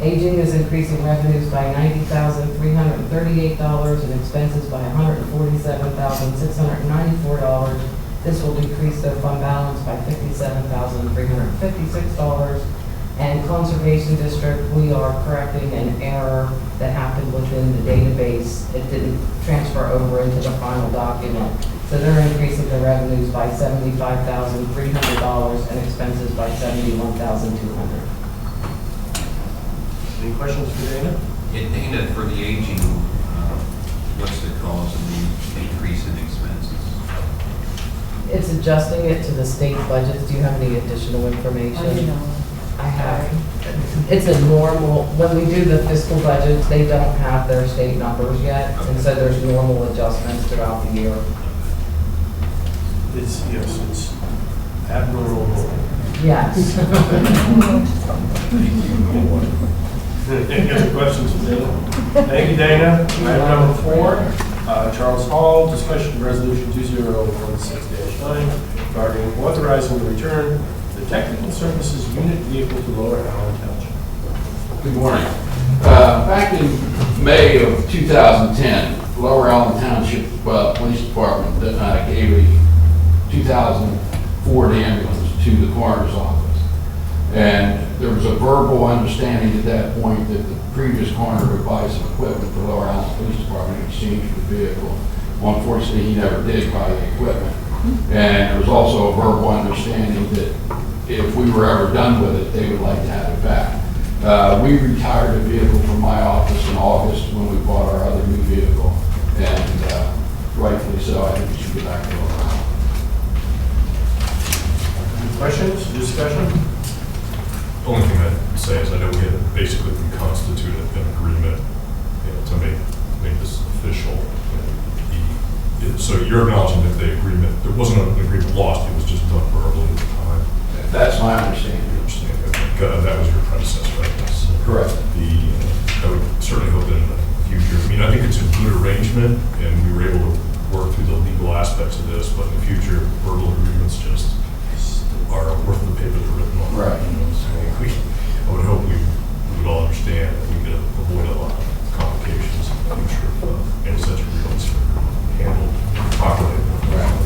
Aging is increasing revenues by $90,338 and expenses by $147,694. This will decrease their fund balance by $57,356. And Conservation District, we are correcting an error that happened within the database. It didn't transfer over into the final document. So they're increasing their revenues by $75,300 and expenses by $71,200. Any questions for Dana? Yeah, Dana, for the aging, what's the cause of the increase in expenses? It's adjusting it to the state budgets. Do you have any additional information? I have. It's a normal, when we do the fiscal budgets, they don't have their state numbers yet, and so there's normal adjustments throughout the year. It's abnormal. Yes. Any other questions for Dana? Thank you, Dana. Item number 4, Charles Hall, discussion of resolution 2016-9 regarding authorizing the return of the technical services unit vehicle to Lower Allen Township. Good morning. Back in May of 2010, Lower Allen Township Police Department gave a 2000 Ford ambulance to the coroner's office. And there was a verbal understanding at that point that the previous coroner would buy some equipment for Lower Allen Police Department in exchange for the vehicle. Well, unfortunately, he never did buy the equipment. And there was also a verbal understanding that if we were ever done with it, they would like to have it back. We retired the vehicle from my office in August when we bought our other new vehicle. And rightfully so, I think we should get back to Lower Allen. Any questions, discussion? The only thing I'd say is I know we had basically reconstituted an agreement, to make this official. So you're acknowledging that the agreement, there wasn't an agreement lost, it was just done verbally at the time. That's my understanding. That was your predecessor, right? Correct. I would certainly hope that in the future, I mean, I think it's a good arrangement, and we were able to work through the legal aspects of this, but in the future, verbal agreements just are worth the paper they're written on. Right. So I would hope we would all understand that we could avoid a lot of complications in the future if any such agreements are handled properly. Right.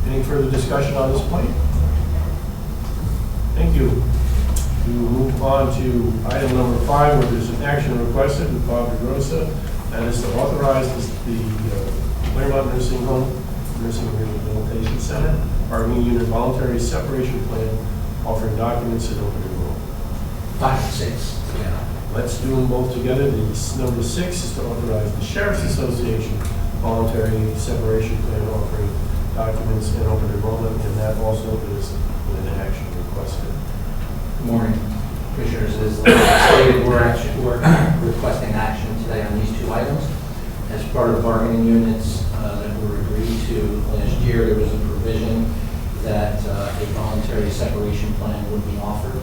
Any further discussion on this point? Thank you. We will move on to item number 5, where there's an action requested with Bob DeGrossa, and is to authorize the Claremont Nursing Home Nursing Rehabilitation Center bargaining unit voluntary separation plan, offering documents in open enrollment. 5 and 6. Yeah. Let's do them both together. The number 6 is to authorize the Sheriff's Association voluntary separation plan, offering documents in open enrollment, and that also is an action requested. Good morning, Commissioners. As stated, we're requesting action today on these 2 items. As part of bargaining units that were agreed to last year, there was a provision that a voluntary separation plan would be offered.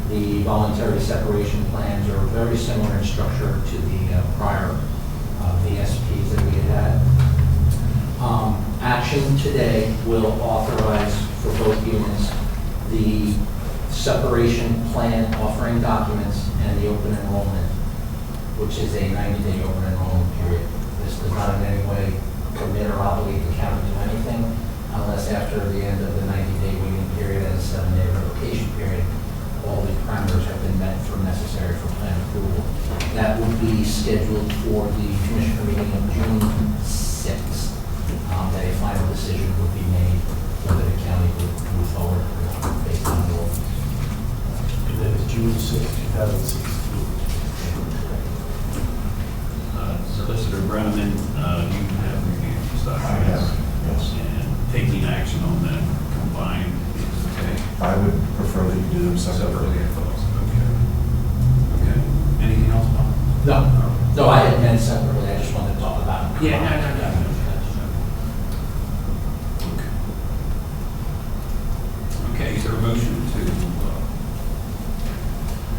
The voluntary separation plans are very similar in structure to the prior VSPs that we had. Action today will authorize for both units the separation plan offering documents and the open enrollment, which is a 90-day open enrollment period. This does not in any way permit or obligate the county to do anything unless after the end of the 90-day waiting period and a 7-day revocation period, all the parameters have been met for necessary for plan approval. That would be scheduled for the Commissioner meeting of June 6th. That a final decision would be made whether the county would move forward based on the law. And then it's June 6, 2016. Solicitor Brenneman, you have reviewed these documents. Yes. And taking action on them combined is okay. I would prefer that you do them separately. Okay. Anything else, Bob? No, I had meant separately. I just wanted to talk about it. Yeah, no. Okay, is there a motion to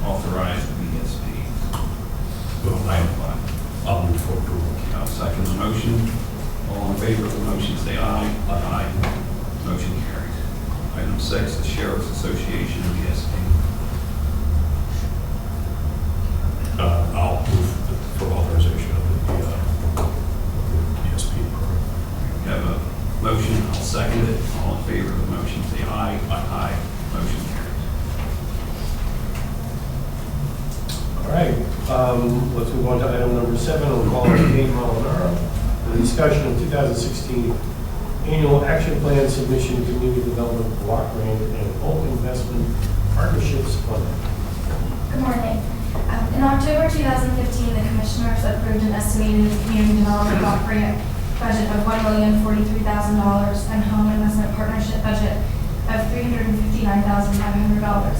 authorize the VSP? Well, I'll move for approval. I'll second the motion. All in favor of the motion, say aye. Aye. Motion carries. Item 6, the Sheriff's Association VSP. second it. All in favor of the motion, say aye. Aye. Motion carries. All right, let's move on to item number 7 on call of Kate Molinaro. The discussion of 2016 annual action plan submission, community development block grant, and home investment partnerships fund. Good morning. In October 2015, the Commissioners approved an estimated community development block grant budget of $1,043,000 and home investment partnership budget of $359,500.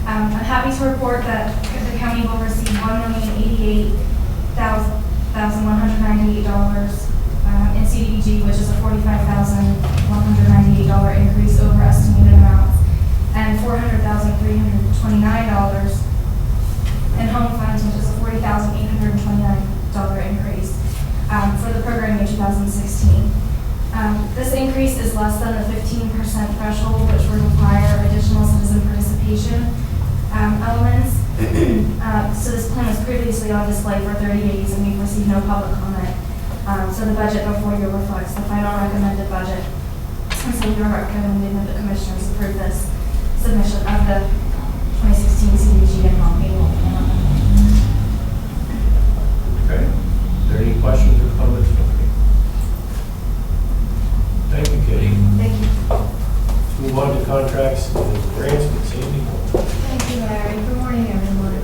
I'm happy to report that the county will receive $1,088,198 in CDBG, which is a $45,198 increase over estimated amounts, and $400,329 in home funds, which is a $40,829 increase for the program in 2016. This increase is less than the 15% threshold, which would require additional citizen participation elements. So this plan was previously on display for 30 days, and we've received no public comment. So the budget before you reflects the final recommended budget. And so we are recommending that the Commissioners approve this submission of the 2016 CDBG and home annual plan. Okay. Are there any questions or comments from Kate? Thank you, Katie. Thank you. Let's move on to contracts and grants with Sandy. Thank you, Larry. Good morning, everyone.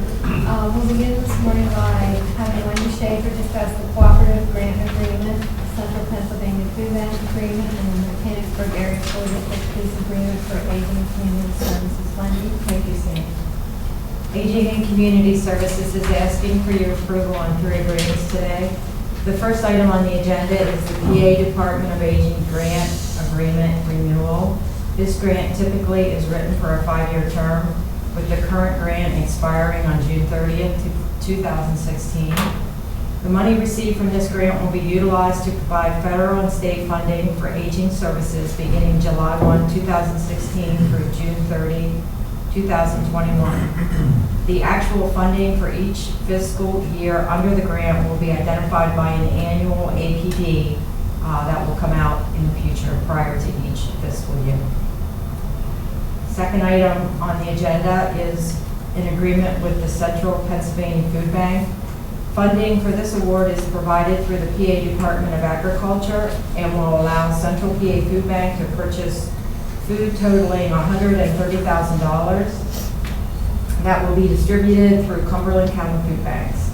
We'll begin this morning by having Wendy Schaefer discuss the cooperative grant agreement, the Central Pennsylvania Food Bank agreement, and the Mechanicsburg Area School District Peace Agreement for Aging and Community Services. Wendy, thank you, Sandy. Aging and Community Services is asking for your approval on 3 agreements today. The first item on the agenda is the PA Department of Aging Grant Agreement Renewal. This grant typically is written for a 5-year term, with the current grant expiring on June 30th, 2016. The money received from this grant will be utilized to provide federal and state funding for aging services beginning July 1, 2016 through June 30, 2021. The actual funding for each fiscal year under the grant will be identified by an annual APD that will come out in the future prior to each fiscal year. Second item on the agenda is an agreement with the Central Pennsylvania Food Bank. Funding for this award is provided through the PA Department of Agriculture and will allow Central PA Food Bank to purchase food totaling $130,000 that will be distributed through Cumberland County Food Banks.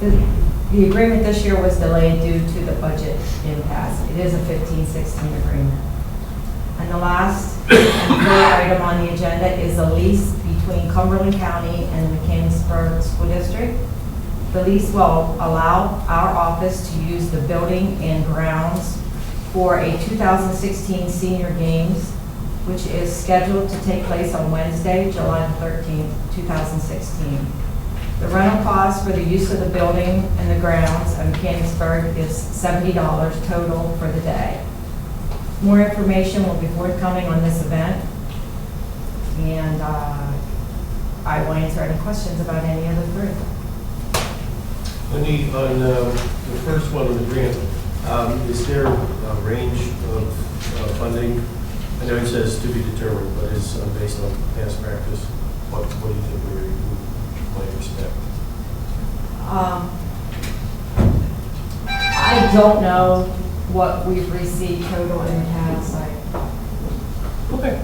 The agreement this year was delayed due to the budget impasse. It is a 15-16 agreement. And the last and third item on the agenda is a lease between Cumberland County and the Mechanicsburg School District. The lease will allow our office to use the building and grounds for a 2016 Senior Games, which is scheduled to take place on Wednesday, July 13th, 2016. The rental cost for the use of the building and the grounds at Mechanicsburg is $70 total for the day. More information will be forthcoming on this event, and I will answer any questions about any of the 3. Wendy, on the first one, the grant, is there a range of funding? I know it says to be determined, but it's based on past practice. What do you think we might expect? I don't know what we've received total in the past. Okay.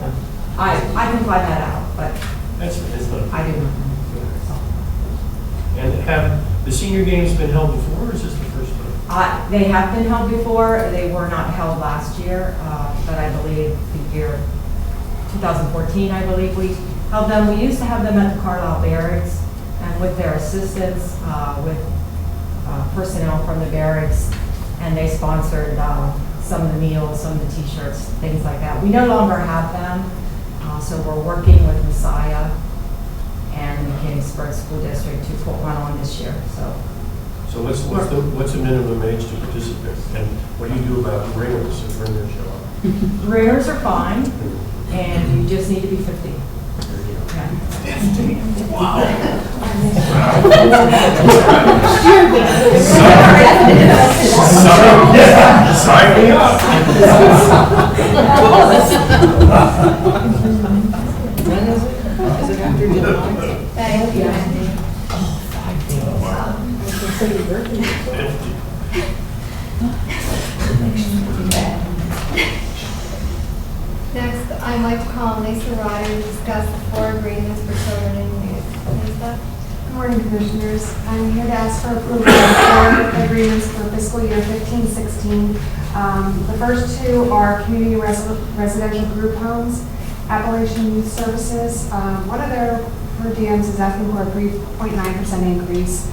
I can find that out, but That's not. I do not know. And have the Senior Games been held before, or is this the first time? They have been held before. They were not held last year, but I believe the year 2014, I believe we held them. We used to have them at the Carlisle Barracks, and with their assistance, with personnel from the barracks, and they sponsored some of the meals, some of the T-shirts, things like that. We no longer have them, so we're working with Messiah and the Mechanicsburg School District to put one on this year. So what's the minimum age to participate? And what do you do about ringers if ringers show up? Ringers are fine, and you just need to be 50. Wow. Sign me up. When is it? Is it after July? Thank you, Wendy. Next, I'd like to call on Lisa Ryder to discuss the 4 agreements for children and youth. Lisa? Good morning, Commissioners. I'm here to ask for approval of 4 agreements for fiscal year 15-16. The first 2 are community residential group homes, Appalachian Youth Services. One of their per diems is asking for a 3.9% increase.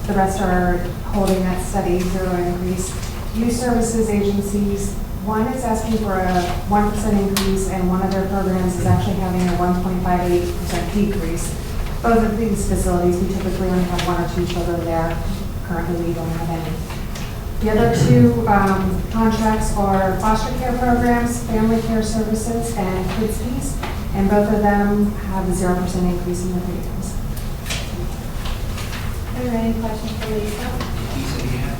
The rest are holding that steady 0 increase. Youth Services agencies, one is asking for a 1% increase, and one of their programs is actually having a 1.58% decrease. Both of these facilities, we typically only have 1 or 2 children there. Currently, we don't have any. The other 2 contracts are foster care programs, family care services, and kids fees, and both of them have a 0% increase in their premiums. Are there any questions for Lisa?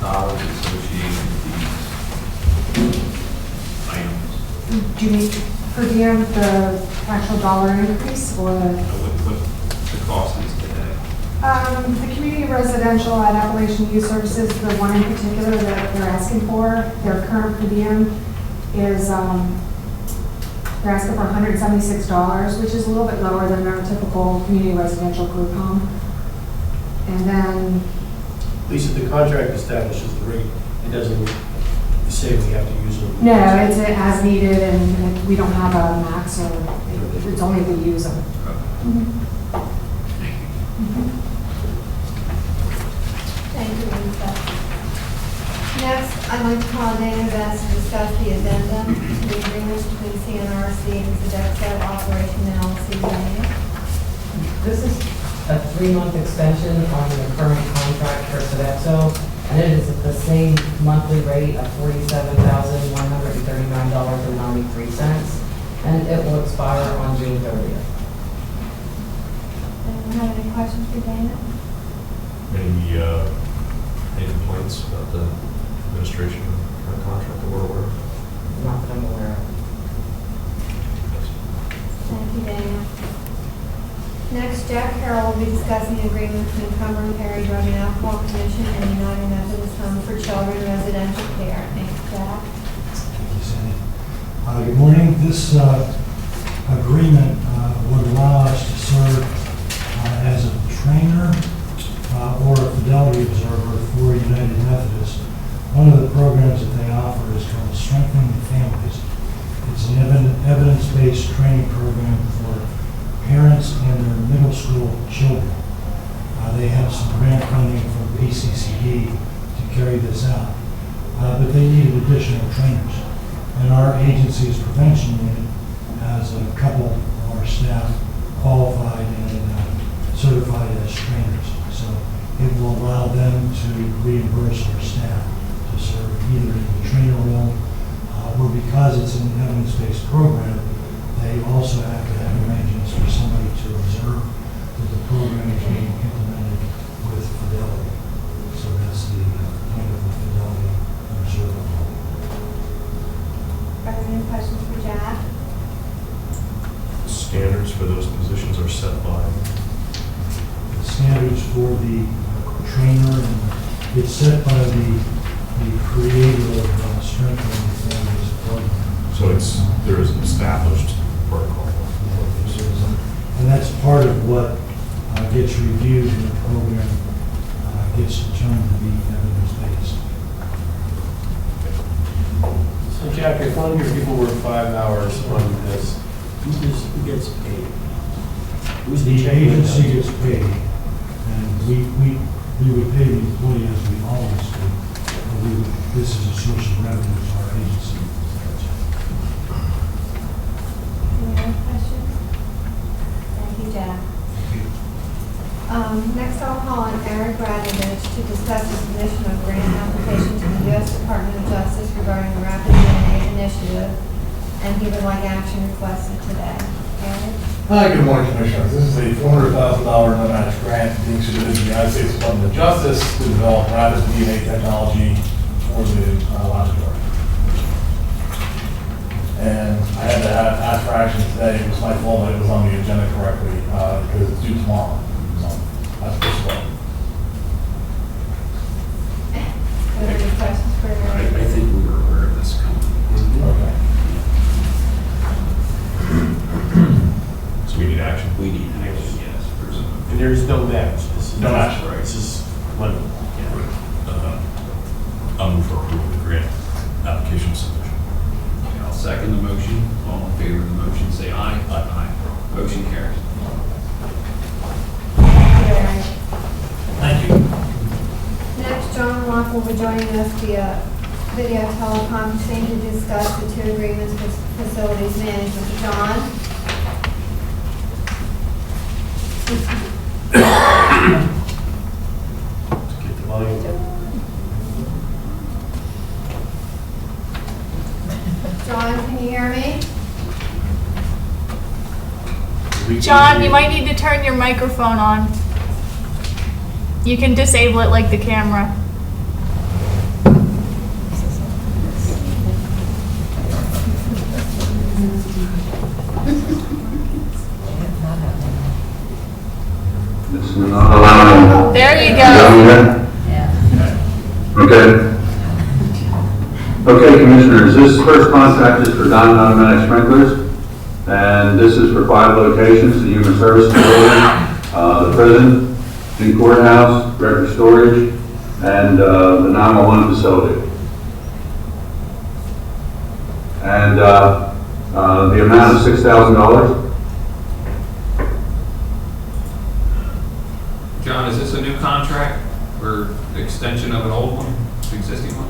Dollars associated with these items. Do you need per diem the actual dollar increase or the? What the cost is today? The community residential at Appalachian Youth Services, the one in particular that they're asking for, their current per diem is, they're asking for $176, which is a little bit lower than our typical community residential group home. And then, Lisa, the contract establishes the rate. It doesn't say we have to use them. no, it's as needed, and we don't have a max, or it's only if we use them. Thank you, Lisa. Next, I'd like to call on Dana Best to discuss the addendum to the agreement between CNRC and Sodexo Operation LLC. Dana? This is a 3-month extension on the current contract for Sodexo, and it is at the same monthly rate of $47,139.93, and it will expire on June 30th. Anyone have any questions for Dana? Any complaints about the administration of the contract that we're aware of? Not that I'm aware of. Thank you, Dana. Next, Jack Carroll will be discussing the agreement between Cumberland Perry Drug and Alcohol Commission and United Methodist Home for Children Residential Care. Thanks, Jack. Thank you, Cindy. Good morning. This agreement would allow us to serve as a trainer or a fidelity observer for United Methodist. One of the programs that they offer is called Strengthening Families. It's an evidence-based training program for parents and their middle school children. They have some grant funding from PCCD to carry this out, but they needed additional trainers. And our agency's prevention unit has a couple of our staff qualified and certified as trainers. So it will allow them to reimburse our staff to serve either in the trainer role or, because it's an evidence-based program, they also have to have arrangements for somebody to observe that the program is being implemented with fidelity. So that's the point of the fidelity observer role. Are there any questions for Jack? The standards for those positions are set by. The standards for the trainer, and it's set by the creator of Strengthening Families program. So there is an established protocol. And that's part of what gets reviewed in the program, gets determined to be evidence-based. So Jack, if one of your people work 5 hours on this, who gets paid? Who's the The check? agency gets paid, and we would pay the employee as we always do. This is a source of revenue for our agency. Any other questions? Thank you, Jack. Next, I'll call on Eric Radovich to discuss the submission of grant application to the U.S. Department of Justice regarding the Rapid DNA Initiative, and he would like action requested today. Eric? Hi, good morning, Commissioners. This is a $400,000 unmatched grant being submitted to the United States Department of Justice to develop rapid DNA technology for the laboratory. And I had to today. It was my fault that it was on the agenda correctly, because it's due tomorrow. So that's what's going. Are there any questions for I Mary? think we were aware of this coming. Okay. So we need action. We need action, yes. There's a- And there's no match. This is No match. Right, this is money. I'll move for approval of the grant application submission. Okay, I'll second the motion. All in favor of the motion, say aye. Aye. Motion carries. Mary. Thank you. Next, John Locke will be joining us via video teleconferencing to discuss the two agreements for facilities management. John? Get the volume. John, can you hear me? John, you might need to turn your microphone on. You can disable it like the camera. It's not allowing. There you Is go. that okay? Okay, Commissioners, this first contract is for Diamond Automatic Sprinklers, and this is for 5 locations: the Human Services Building, the prison, the courthouse, record storage, and the 911 facility. And the amount is $6,000. John, is this a new contract or extension of an old one, existing one?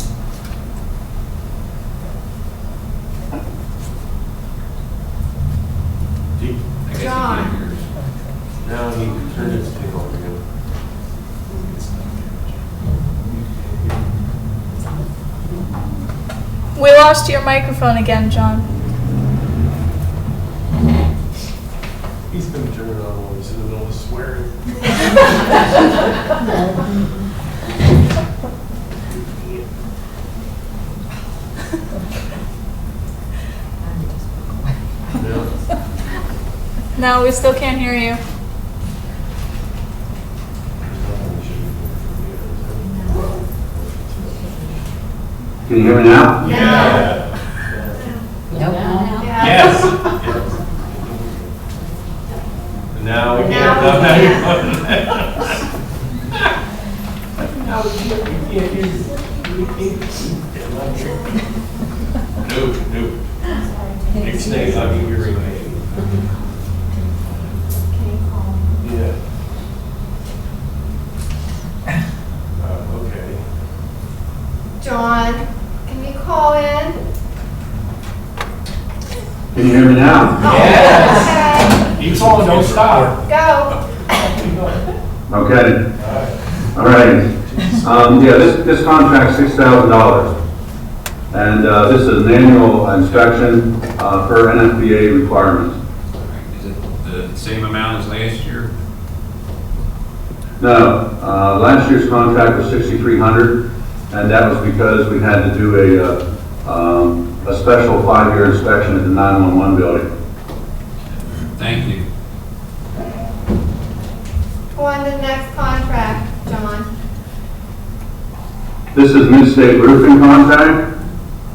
I guess you John. can't hear us. Now he can turn his thing off again. We lost your microphone again, John. He's gonna turn it on when he's in the middle of swearing. No, we still can't hear you. Can you hear me now? Yeah. Yeah. Yes. And now we can't. Now we Now we can't hear you. No. Next day, I'll give you a ring. Can you call me? Yeah. Okay. John, can you call in? Can you hear me now? Yes. Keep calling, don't stop. Go. Okay. All right. All right. Yeah, this contract's $6,000. And this is an annual inspection per NFPA requirements. Is it the same amount as last year? No, last year's contract was $6,300, and that was because we had to do a special 5-year inspection at the 911 building. Thank you. On to the next contract, John. This is Mid-State Roofing contract,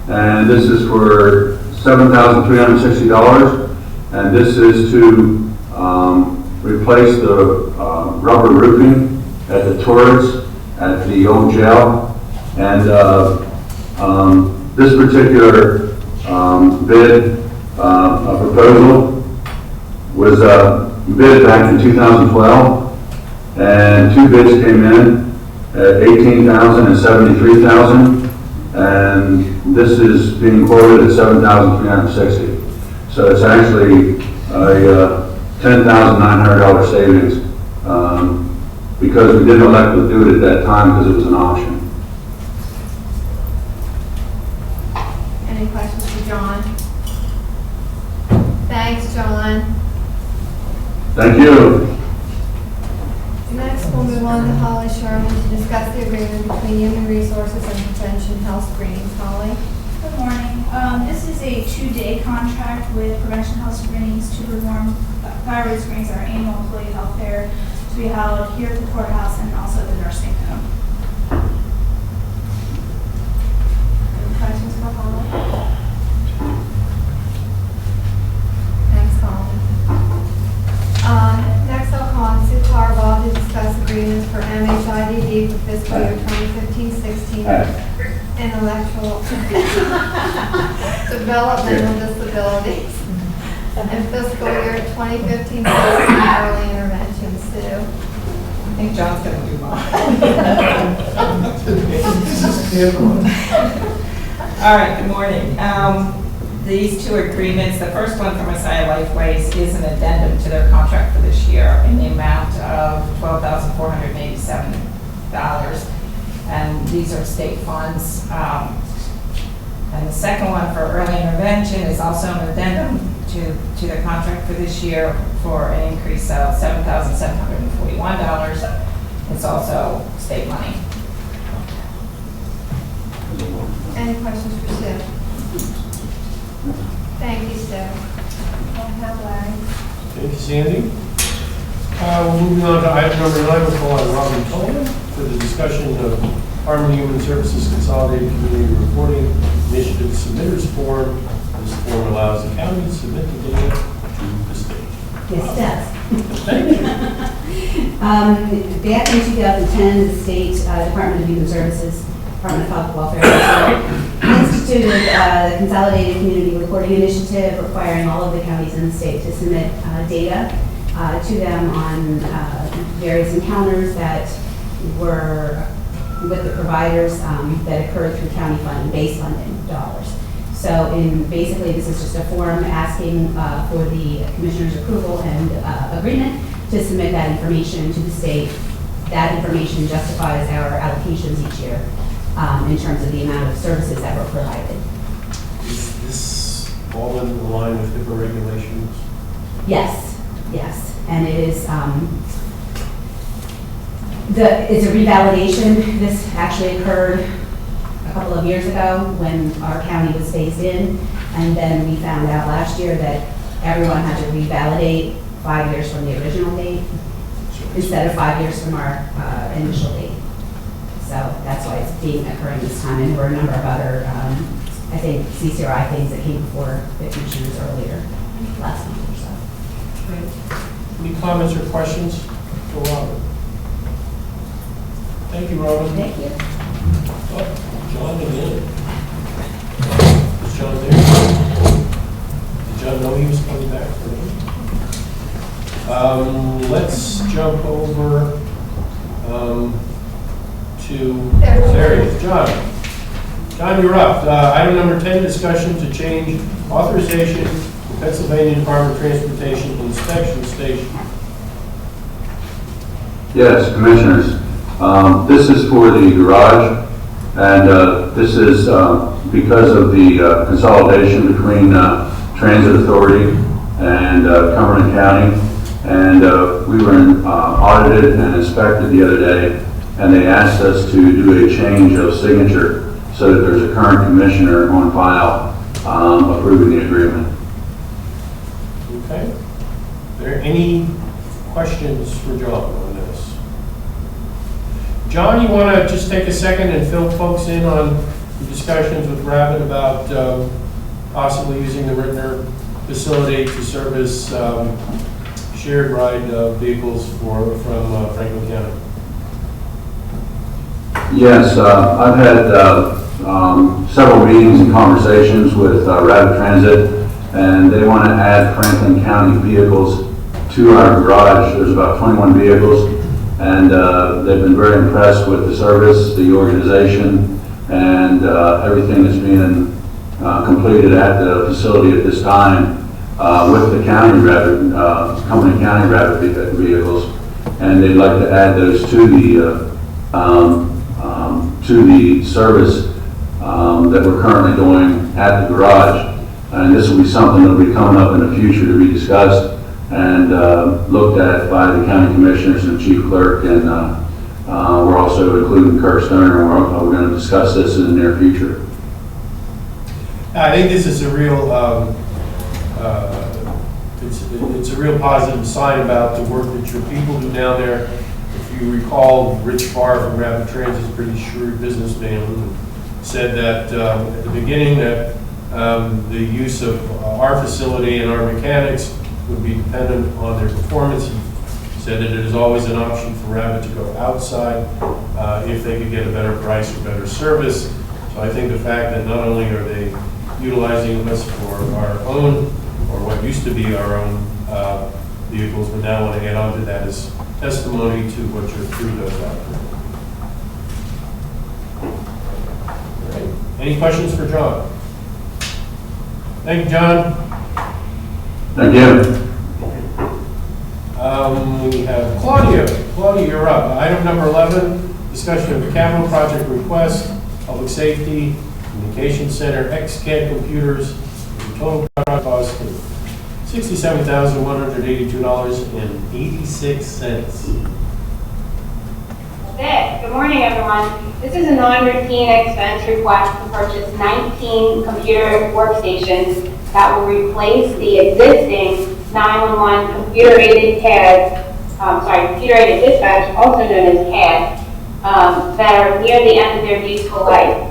and this is for $7,360, and this is to replace the rubber roofing at the turrets at the old jail. And this particular bid, a proposal, was bid back in 2012, and 2 bids came in at $18,000 and $73,000, and this is being quoted at $7,360. So it's actually a $10,900 savings because we didn't elect to do it at that time because it was an option. Any questions for John? Thanks, John. Thank you. Next, we'll move on to Holly Sherman to discuss the agreement between Human Resources and Prevention Health Screenings. Holly? Good morning. This is a 2-day contract with Prevention Health Screenings to perform thyroid screenings at our annual employee health fair to be held here at the courthouse and also the nursing home. Any questions for Paula? Thanks, Paula. Next, I'll call on Sue Harbaugh to discuss agreements for MHIDD for fiscal year 2015-16 intellectual developmental disabilities and fiscal year 2015-16 early intervention. Sue? I think John's going to do mine. All right, good morning. These two agreements, the first one from Messiah Lifeways is an addendum to their contract for this year in the amount of $12,487. And these are state funds. And the second one for early intervention is also an addendum to the contract for this year for an increase of $7,741. It's also state money. Any questions for Sue? Thank you, Sue. I'll have Larry. Thank you, Sandy. Moving on to item number 9, we'll call on Robin Coleman for the discussion of Harmony Human Services Consolidated Community Reporting Initiative Submitters Form. This form allows the county to submit the data to the state. Yes, it does. Thank you. Back in 2010, the State Department of Human Services, Department of Health, Welfare, instituted the Consolidated Community Reporting Initiative, requiring all of the counties in the state to submit data to them on various encounters that were with the providers that occurred through county funding, base funding dollars. So basically, this is just a form asking for the commissioner's approval and agreement to submit that information to the state. That information justifies our allocations each year in terms of the amount of services that were provided. Is this all in line with HIPAA regulations? Yes, yes. And it is, it's a revalidation. This actually occurred a couple of years ago when our county was phased in. And then we found out last year that everyone had to revalidate 5 years from the original date instead of 5 years from our initial date. So that's why it's occurring this time. And there were a number of other, I think, CCRI things that came before the commissioners earlier last month or so. Great. Any comments or questions for Robin? Thank you, Robin. Thank you. Oh, John again. Is John there? Did John know he was coming back for me? Let's jump over to, there he is, John. John, you're up. Item number 10, discussion to change authorization for Pennsylvania Department of Transportation inspection station. Yes, Commissioners. This is for the garage, and this is because of the consolidation between Transit Authority and Cumberland County. And we were audited and inspected the other day, and they asked us to do a change of signature so that there's a current commissioner on file approving the agreement. Okay. Are there any questions for John on this? John, you want to just take a second and fill folks in on the discussions with Rabbit about possibly using the Rittner facility to service shared ride vehicles from Franklin County? Yes, I've had several meetings and conversations with Rapid Transit, and they want to add Franklin County vehicles to our garage. There's about 21 vehicles, and they've been very impressed with the service, the organization, and everything that's being completed at the facility at this time with the county Rapid, Cumberland County Rapid vehicles, and they'd like to add those to the service that we're currently doing at the garage. And this will be something that will be coming up in the future to be discussed and looked at by the county commissioners and chief clerk, and we're also including Kirk Stoner, and we're going to discuss this in the near future. I think this is a real, it's a real positive sign about the work that your people do down there. If you recall, Rich Farr from Rapid Transit is a pretty shrewd businessman who said that at the beginning that the use of our facility and our mechanics would be dependent on their performance. He said that it is always an option for Rapid to go outside if they could get a better price or better service. So I think the fact that not only are they utilizing us for our own, or what used to be our own vehicles, but now want to add on to that is testimony to what your crew does out there. All right. Any questions for John? Thank you, John. Thank you. We have Claudia. Claudia, you're up. Item number 11, discussion of capital project request, public safety, communication center, XCAD computers, with a total project cost of $67,182.86. Good morning, everyone. This is a non-routine expense request to purchase 19 computer workstations that will replace the existing 911 computer-aided dispatch, also known as CAD, that are near the end of their useful life.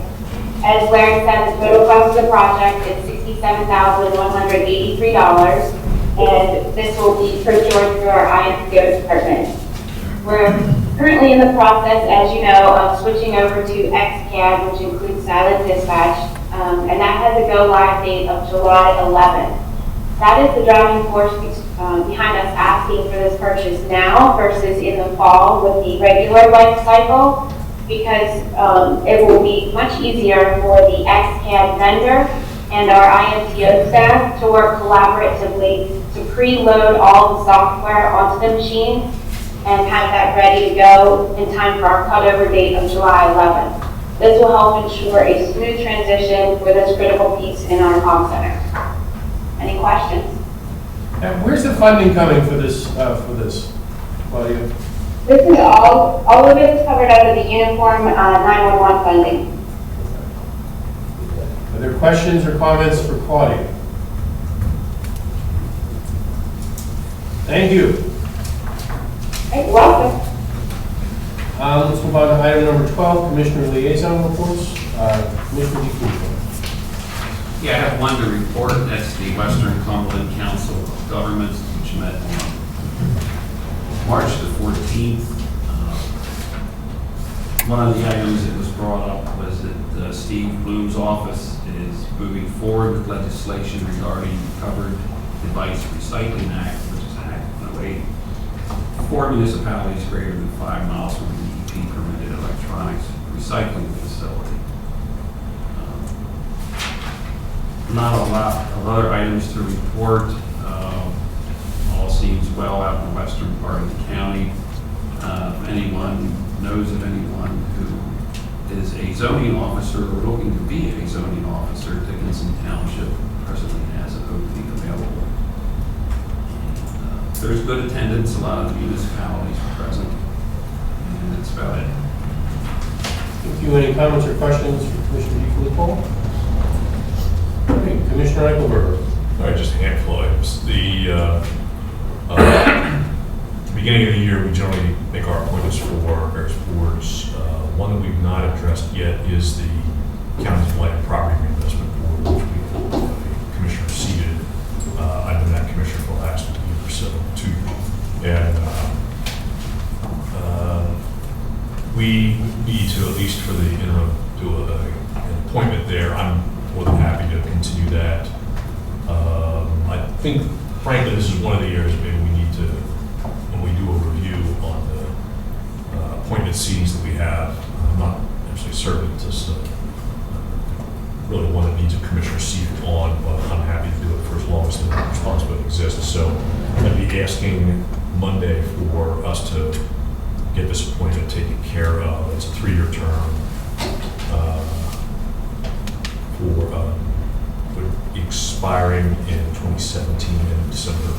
As Larry said, the total cost of the project is $67,183, and this will be procured through our IMCO department. We're currently in the process, as you know, of switching over to XCAD, which includes silent dispatch, and that has a go-live date of July 11th. That is the driving force behind us asking for this purchase now versus in the fall with the regular life cycle, because it will be much easier for the XCAD vendor and our IMTO staff to work collaboratively to preload all the software onto the machine and have that ready to go in time for our cutover date of July 11th. This will help ensure a smooth transition for this critical piece in our comm center. Any questions? Now, where's the funding coming for this, Claudia? This is all of it is covered under the uniform 911 funding. Are there questions or comments for Claudia? Thank you. You're welcome. Let's move on to item number 12, Commissioner Liaison Reports. Commissioner DeCucco. Yeah, I have one to report. That's the Western Cumberland Council of Governments, which met on March the 14th. One of the items that was brought up was that Steve Bloom's office is moving forward with legislation regarding Covered Device Recycling Act, which is an act in a way for municipalities greater than 5 miles from an DEP permitted electronics recycling facility. Not a lot of other items to report. All seems well out in the western part of the county. If anyone knows of anyone who is a zoning officer or looking to be a zoning officer, Dickinson Township presently has an opening available. There's good attendance, a lot of the municipalities are present, and that's about it. Thank you. Any comments or questions for Commissioner DeFilippo? Okay, Commissioner Eichelberger. All right, just a handful of items. The beginning of the year, we generally make our appointments for various boards. One that we've not addressed yet is the County's Blight and Property Reinvestment Board, which we have a commissioner seated. I've been that commissioner for the last year or so, 2 years. And we need to, at least for the interim, do an appointment there. I'm more than happy to continue that. I think, frankly, this is one of the areas maybe we need to, when we do a review on the appointment seatings that we have, I'm not actually certain it's really one that needs a commissioner seated on, but I'm happy to do it for as long as the responsibility exists. So I'd be asking Monday for us to get this appointment taken care of. It's a 3-year term. Expiring in 2017 and December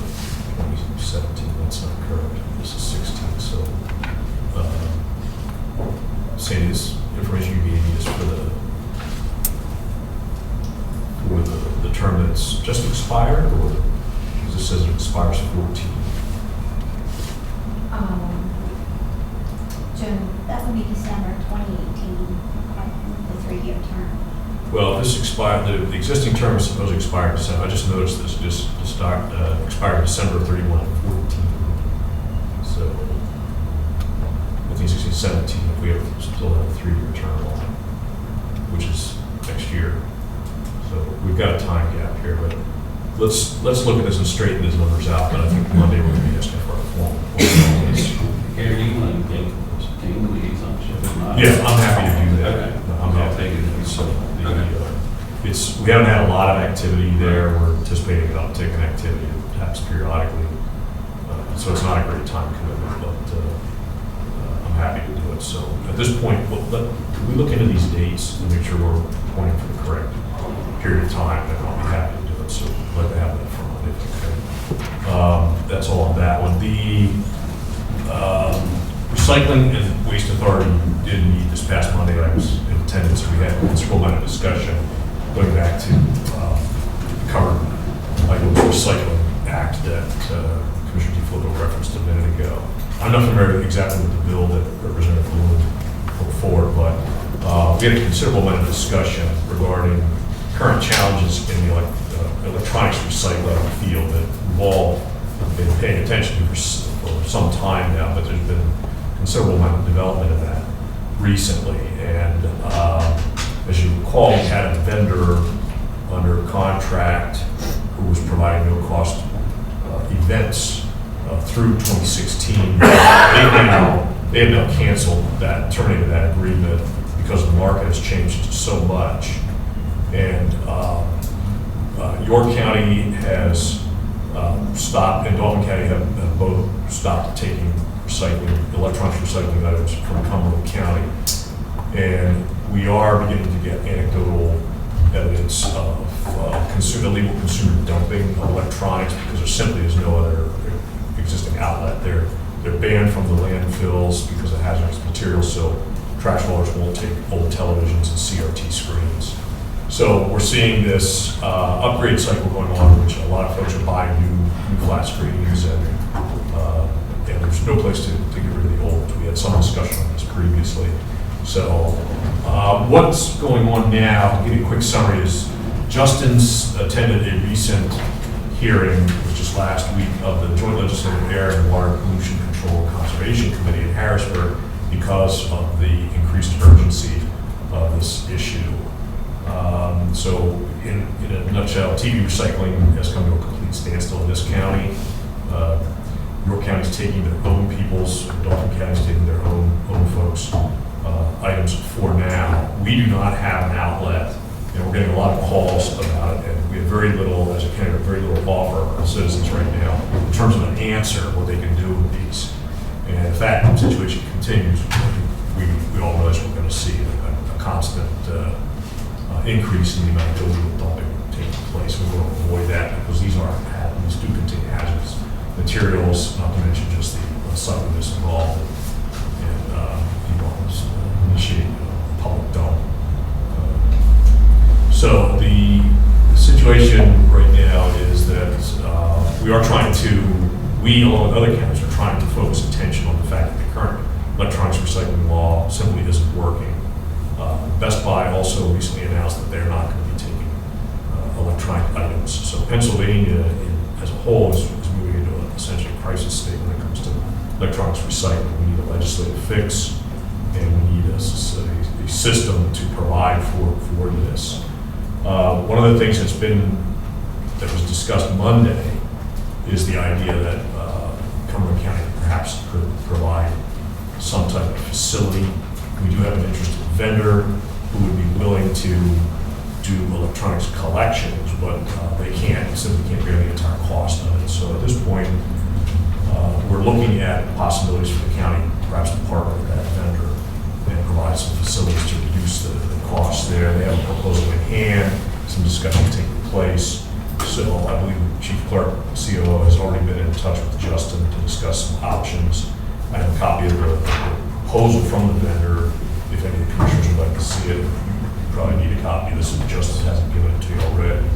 2017. That's not correct. This is 16. So, saying this information you gave me is for term that's just expired, or, because it says it expires 14? June. That would be December 2018, the 3-year term. Well, this expired, the existing term is supposed to expire in December. I just noticed this just expired December 31, 14. So, 15, 16, 17, if we have, still have a 3-year term on it, which is next year. So we've got a time gap here, but let's look at this and straighten these numbers out. But I think Monday we're going to be asking for a formal. Gary, you want to give team leads on ship? Yeah, I'm happy to do that. Okay. I'm happy to do so. We haven't had a lot of activity there. We're anticipating an uptick in activity that happens periodically. So it's not a great time commitment, but I'm happy to do it. So at this point, could we look into these dates and make sure we're pointing for the correct period of time? And I'll be happy to do it. So I'd like to have that for Monday. Okay. That's all on that one. The Recycling and Waste Authority did meet this past Monday. I was in attendance. We had a considerable amount of discussion going back to covered items recycling act that Commissioner DeFilippo referenced a minute ago. I'm not familiar exactly with the bill that Representative Bloom put forward, but we had a considerable amount of discussion regarding current challenges in the electronics recycling field that we've all been paying attention to for some time now, but there's been considerable amount of development in that recently. And as you recall, we had a vendor under contract who was providing no-cost events through 2016. They have now canceled that, terminated that agreement because the market has changed so much. And York County has stopped, and Dauphin County have both stopped taking electronics recycling items from Cumberland County. And we are beginning to get anecdotal evidence of illegal consumer dumping of electronics because there simply is no other existing outlet. They're banned from the landfills because of hazardous materials, so trash haulers won't take old televisions and CRT screens. So we're seeing this upgrade cycle going on, in which a lot of folks are buying new flat screens, and there's no place to get rid of the old. We had some discussion on this previously. So what's going on now, I'll give you a quick summary, is Justin's attended a recent hearing, which is last week, of the Joint Legislative Air and Water Pollution Control and Conservation Committee in Harrisburg because of the increased urgency of this issue. So in a nutshell, TV recycling has come to a complete standstill in this county. York County's taking their own people's, Dauphin County's taking their own folks' items for now. We do not have an outlet, and we're getting a lot of calls about it, and we have very little, as a county, very little offer our citizens right now in terms of an answer, what they can do with these. And if that situation continues, we all realize we're going to see a constant increase in the amount of illegal dumping taking place. We want to avoid that because these do contain hazardous materials, not to mention just the substance involved and initiating a public dump. So the situation right now is that we are trying to, along with other counties, are trying to focus attention on the fact that the current electronics recycling law simply isn't working. Best Buy also recently announced that they're not going to be taking electronic items. So Pennsylvania as a whole is moving into essentially a crisis state when it comes to electronics recycling. We need a legislative fix, and we need a system to provide for this. One of the things that was discussed Monday is the idea that Cumberland County perhaps could provide some type of facility. We do have an interested vendor who would be willing to do electronics collections, but they simply can't bear the entire cost of it. So at this point, we're looking at possibilities for the county perhaps to partner with that vendor and provide some facilities to reduce the costs there. They have a proposal in hand, some discussion taking place. So I believe the Chief Clerk, COO, has already been in touch with Justin to discuss some options. I have a copy of the proposal from the vendor. If any of the commissioners would like to see it, you probably need a copy of this if Justin hasn't given it to you already.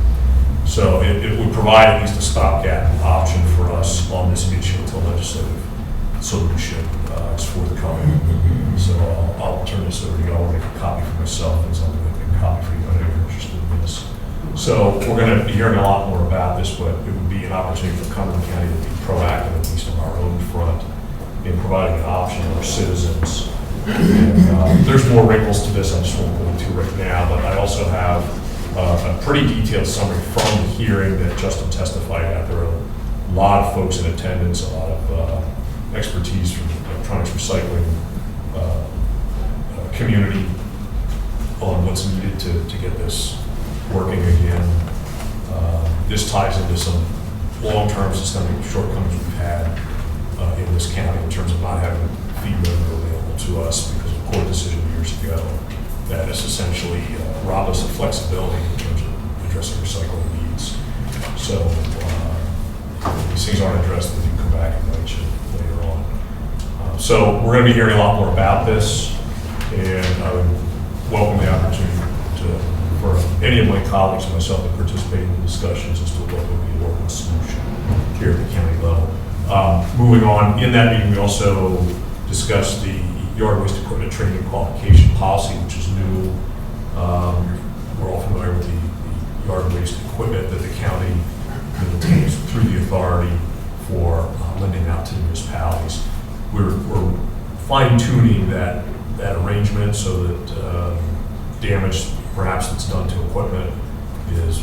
provide at least a stopgap option for us on this issue until legislative solution is forthcoming. So I'll turn this over to you. I'll make a copy for myself and something like a copy for you. I know you're interested in this. So we're going to be hearing a lot more about this, but it would be an opportunity for Cumberland County to be proactive, at least on our own front, in providing an option to our citizens. And, there's more wrinkles to this I just won't go into right now, but I also have a pretty detailed summary from the hearing that Justin testified at. There are a lot of folks in attendance, a lot of expertise from the electronics recycling community on what's needed to get this working again. This ties into some long-term systemic shortcomings we've had in this county in terms of not having fee revenue available to us because of a court decision years ago that has essentially robbed us of flexibility in terms of addressing recycling needs. So these things aren't addressed when you come back and invite you later on. So we're going to be hearing a lot more about this, and I would welcome the opportunity for any of my colleagues and myself to participate in the discussions as to what would be a working solution here at the county level. Moving on, in that meeting we also discussed the yard waste equipment training and qualification policy, which is new. We're all familiar with the yard waste equipment that the county maintains through the authority for lending out to municipalities. We're fine-tuning that arrangement so that damage perhaps that's done to equipment is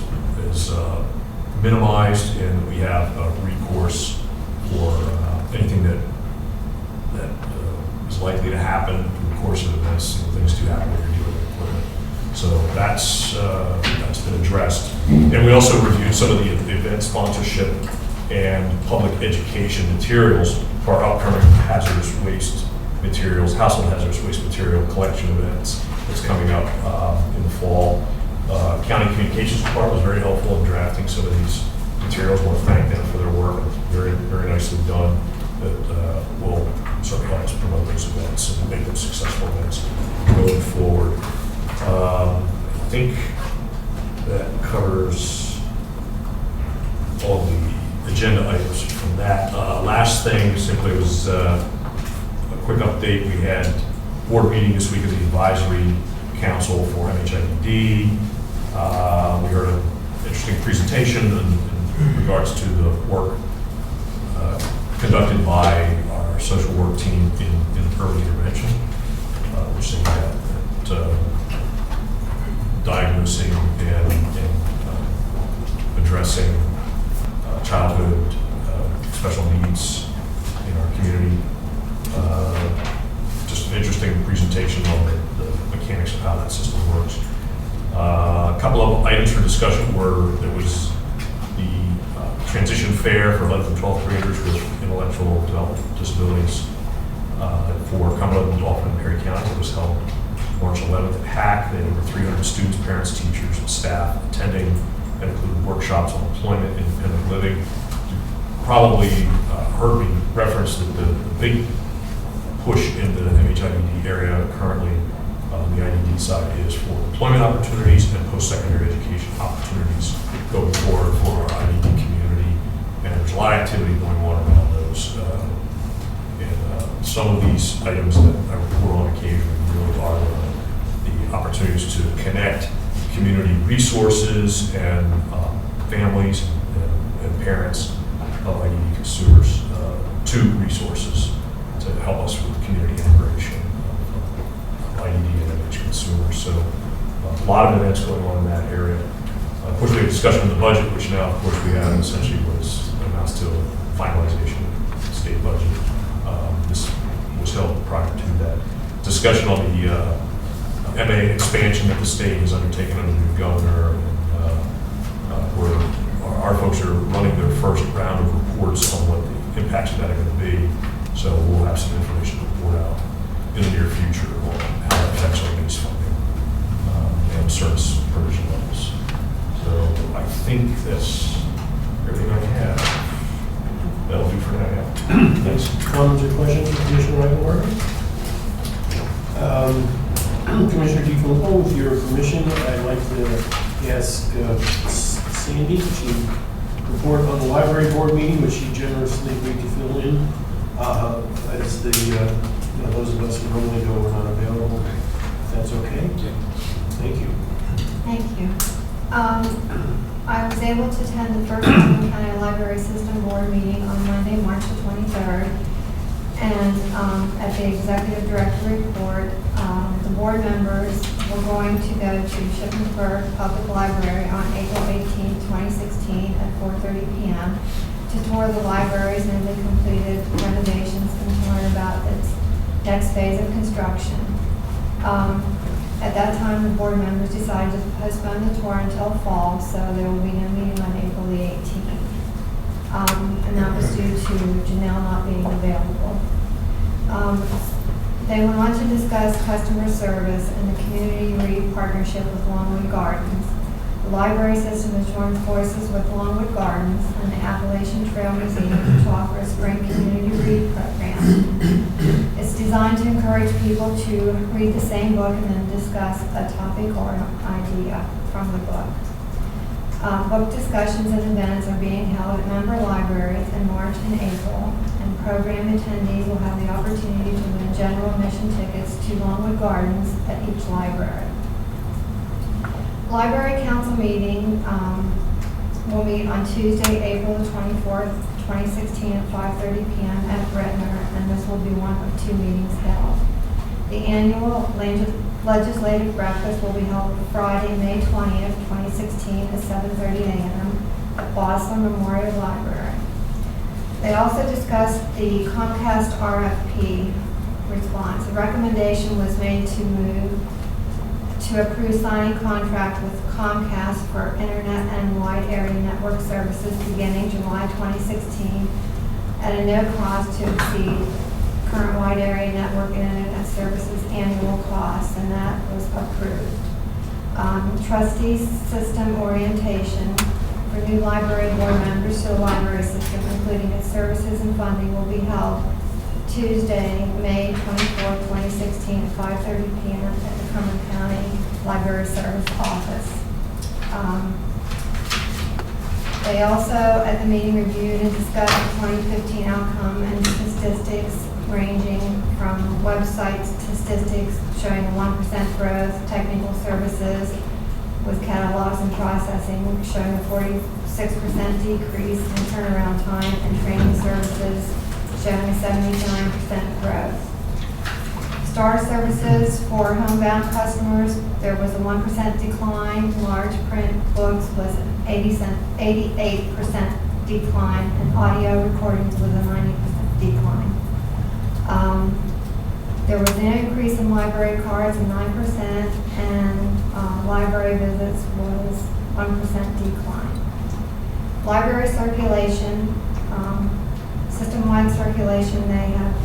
minimized, and we have recourse for anything that is likely to happen in the course of events. Things do happen when you're dealing with equipment. So that's been addressed. And we also reviewed some of the event sponsorship and public education materials for our upcoming hazardous waste materials, household hazardous waste material collection events that's coming up in the fall. County Communications Department was very helpful in drafting some of these materials. I want to thank them for their work. Very, very nicely done. That will certainly help us promote those events and make them successful events going forward. I think that covers all the agenda items from that. Last thing simply was a quick update. We had a board meeting this week of the advisory council for MHID. We heard an interesting presentation in regards to the work conducted by our social work team in early intervention. We're seeing that diagnosing and addressing childhood special needs in our community. Just an interesting presentation on the mechanics of how that system works. A couple of items for discussion were there was the transition fair for 11th and 12th graders with intellectual development disabilities for Cumberland, Dauphin, and Perry County. It was held March 11th at HAC. They had over 300 students, parents, teachers, and staff attending. That included workshops on employment, independent living. You probably heard me reference that the big push in the MHID area currently on the IDD side is for employment opportunities and post-secondary education opportunities going forward for our IDD community. And there's a lot of activity going on around those. And some of these items that I report on occasionally really are the opportunities to connect community resources and families and parents of IDD consumers to resources to help us with community integration of IDD and MH consumers. So a lot of events going on in that area. Of course, we had a discussion of the budget, which now, of course, we have essentially amounts to a finalization of the state budget. This was held prior to that. Discussion on the MA expansion that the state has undertaken under the new governor, where our folks are running their first round of reports on what the impacts of that are going to be. So we'll have some information to report out in the near future on how that affects our base funding and service provision levels. So I think that's everything I have. That'll do for now. Thanks. Comments or questions for Commissioner Reitenberg? Commissioner DeFilippo, with your permission, I'd like to ask Sandy to report on the library board meeting, which she generously agreed to fill in. As those of us who normally go were not available. If that's okay? Thank you. Thank you. I was able to attend the first Cumberland County Library System Board meeting on Monday, March the 23rd. And at the executive director report, the board members were going to go to Shippensburg Public Library on April 18, 2016 at 4:30 p.m. to tour the library's newly completed renovations and to learn about its next phase of construction. At that time, the board members decided to postpone the tour until fall, so there will be no meeting on April the 18th. And that was due to Janelle not being available. They went on to discuss customer service and the community READ partnership with Longwood Gardens. The library system has joined forces with Longwood Gardens and the Appalachian Trail Museum to offer a spring community READ program. It's designed to encourage people to read the same book and then discuss a topic or an idea from the book. Book discussions and events are being held at member libraries in March and April, and program attendees will have the opportunity to win general admission tickets to Longwood Gardens at each library. Library Council meeting will meet on Tuesday, April the 24th, 2016 at 5:30 p.m. at Bretner, and this will be one of 2 meetings held. The annual legislative breakfast will be held Friday, May 20th, 2016 at 7:30 a.m. at Boston Memorial Library. They also discussed the Comcast RFP response. The recommendation was made to approve signing contract with Comcast for internet and wide area network services beginning July 2016 at a no cost to exceed current wide area network internet services annual costs, and that was approved. Trustees system orientation for new library board members to the library system, including its services and funding, will be held Tuesday, May 24, 2016 at 5:30 p.m. at the Cumberland County Library Service Office. They also, at the meeting, reviewed and discussed the 2015 outcome and statistics ranging from website statistics showing a 1% growth, technical services with catalogs and processing showing a 46% decrease in turnaround time, and training services showing a 79% growth. Star services for homebound customers, there was a 1% decline. Large print books was an 88% decline, and audio recordings was a 90% decline. There was an increase in library cards of 9%, and library visits was 1% decline. Library circulation, system-wide circulation, they have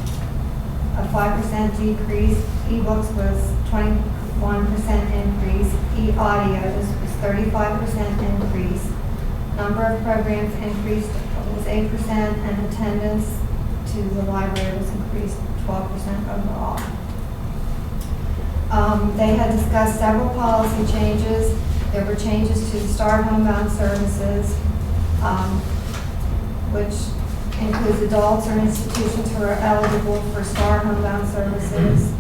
a 5% decrease. E-books was 21% increase. E-audios was 35% increase. Number of programs increased was 8%, and attendance to the library was increased 12% overall. They had discussed several policy changes. There were changes to the STAR homebound services, which includes adults or institutions who are eligible for STAR homebound services.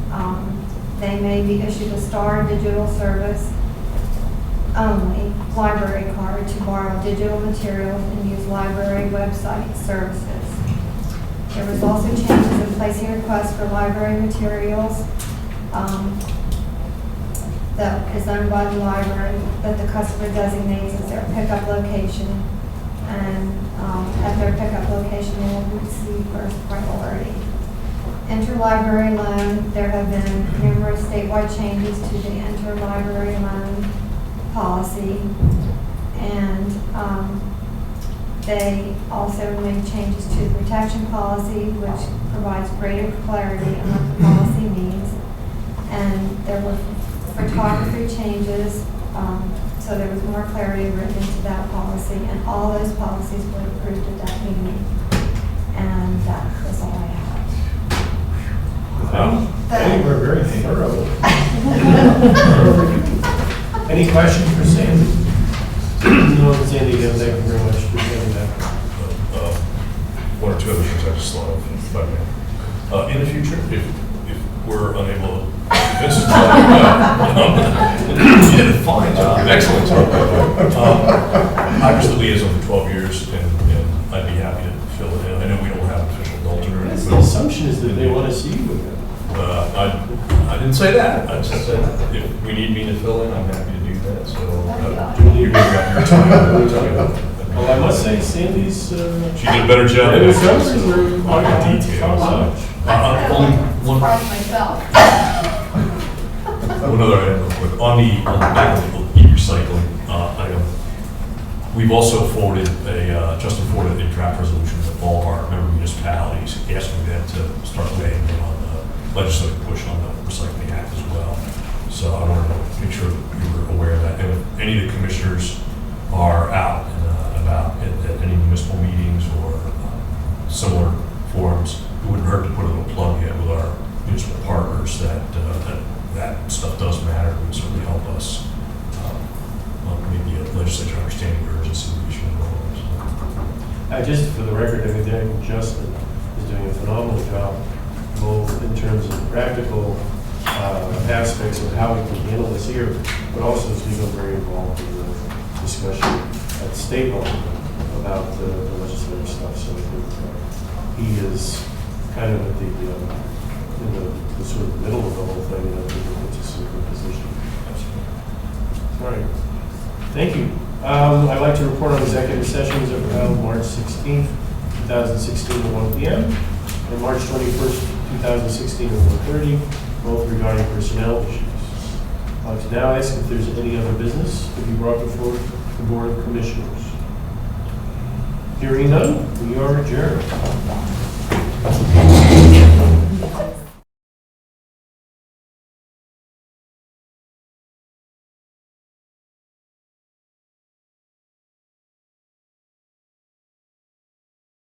They may be issued a STAR digital service only library card to borrow digital materials and use library website services. There was also changes in placing requests for library materials that is owned by the library that the customer designates as their pickup location, and at their pickup location they will receive first priority. Interlibrary loan, there have been numerous statewide changes to the interlibrary loan policy, and they also made changes to the protection policy, which provides greater clarity on what the policy means. And there were photography changes, so there was more clarity written into that policy, and all those policies were approved at that meeting. And that was all I had. They were very thorough. Any questions for Sandy? No, Sandy, thank you very much for getting I just thought of, if I may. In the future, if we're unable to convince us, you did a fine job, excellent job. I was the liaison for 12 years, and I'd be happy to fill it in. I know we don't have official alternates. The assumption is that they want to see you again. I didn't say that. I just said if we need me to fill in, I'm happy to do that. So you got your time. Well, I must say Sandy's, She did a better job. the numbers were on the details. Only one. myself. One other item real quick. On the back of the e-recycling item, we've also forwarded Justin forwarded a draft resolution to all of our member municipalities, asking them to start weighing in on the legislative push on the Recycling Act as well. So I wanted to make sure that you were aware of that. And if any of the commissioners are out and about at any municipal meetings or similar forums, it wouldn't hurt to put a little plug in with our municipal partners that stuff does matter. It would certainly help us make the legislature understanding the urgency of the issue. just for the record, I think Justin is doing a phenomenal job, both in terms of practical aspects of how we can handle this here, but also he's become very involved in the discussion at the state level about the legislative stuff. So I think he is kind of at the in the sort of middle of the whole thing, and I think it's a super position. All right. Thank you. I'd like to report on executive sessions that were held March 16th, 2016 at 1 p.m. and March 21st, 2016 at 1:30, both regarding personnel issues. I'd like to now ask if there's any other business to be brought before the Board of Commissioners. Hearing none, we are adjourned.